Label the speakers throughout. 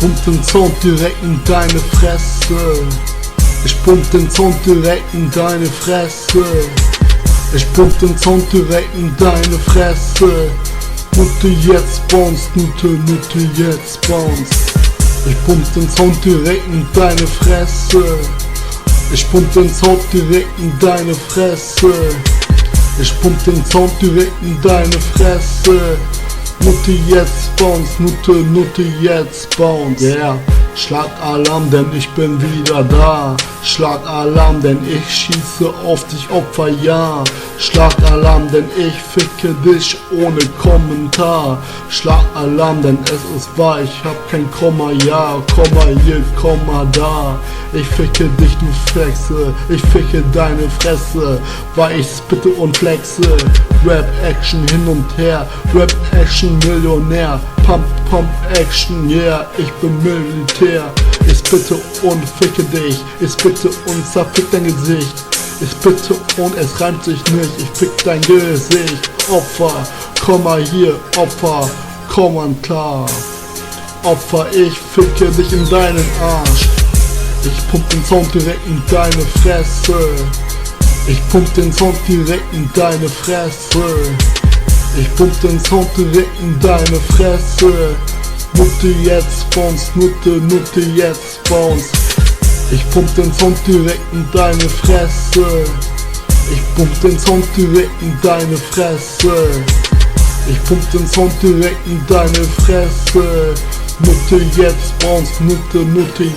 Speaker 1: pump den Sound direkt in deine Fresse. Ich pump den Sound direkt in deine Fresse. Ich pump den Sound direkt in deine Fresse. Nutte jetzt bounce, Nutte jetzt bounce. Ich pump den Sound direkt in deine Fresse. Ich pump den Sound direkt in deine Fresse. Ich pump den Sound direkt in deine Fresse. Nutte jetzt bounce, Nutte jetzt bounce. Yeah. Schlagalarm, denn ich bin wieder da. Schlagalarm, denn ich schieße auf dich Opfer, ja. Schlagalarm, denn ich ficke dich ohne Kommentar. Schlagalarm, denn es ist wahr, ich hab kein Komma, ja. Komma hier, Komma da. Ich ficke dich, du Flexe. Ich ficke deine Fresse, weil ich spitte und flexe. Rap-Action hin und her, Rap-Action Millionär. Pump Action, yeah, ich bin Militär. Ich spitte und ficke dich, ich spitte und zerfick dein Gesicht. Ich spitte und es reimt sich nicht, ich fick dein Gesicht. Opfer, komm mal hier, Opfer, komm an klar. Opfer, ich ficke dich in deinen Arsch. Ich pump den Sound direkt in deine Fresse. Ich pump den Sound direkt in deine Fresse. Ich pump den Sound direkt in deine Fresse. Nutte jetzt bounce, Nutte jetzt bounce. Ich pump den Sound direkt in deine Fresse. Ich pump den Sound direkt in deine Fresse. Ich pump den Sound direkt in deine Fresse. Nutte jetzt bounce, Nutte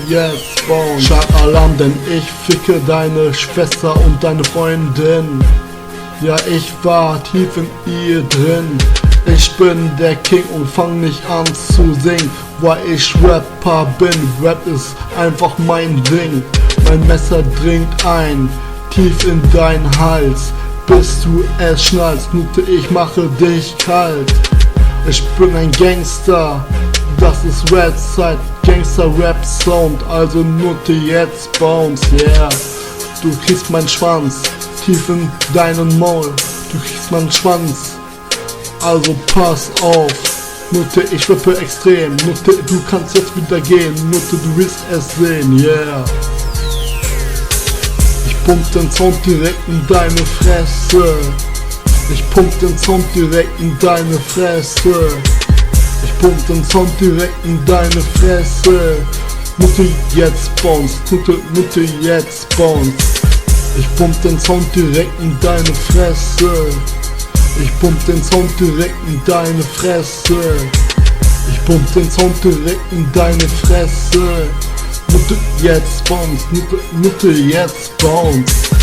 Speaker 1: jetzt bounce. Schlagalarm, denn ich ficke deine Schwester und deine Freundin. Ja, ich war tief in ihr drin. Ich bin der King und fang nicht an zu singen, weil ich Rapper bin. Rap ist einfach mein Ding. Mein Messer dringt ein, tief in deinen Hals, bis du es schnallst. Nutte, ich mache dich kalt. Ich bin ein Gangster, das ist Rap-Zeit, Gangster-Rap-Sound, also Nutte jetzt bounce, yeah. Du kriegst meinen Schwanz tief in deinen Maul, du kriegst meinen Schwanz, also pass auf. Nutte, ich rappe extrem, Nutte, du kannst jetzt wieder gehen, Nutte, du willst es sehen, yeah. Ich pump den Sound direkt in deine Fresse. Ich pump den Sound direkt in deine Fresse. Ich pump den Sound direkt in deine Fresse. Nutte jetzt bounce, Nutte jetzt bounce. Ich pump den Sound direkt in deine Fresse. Ich pump den Sound direkt in deine Fresse. Ich pump den Sound direkt in deine Fresse. Nutte jetzt bounce, Nutte jetzt bounce.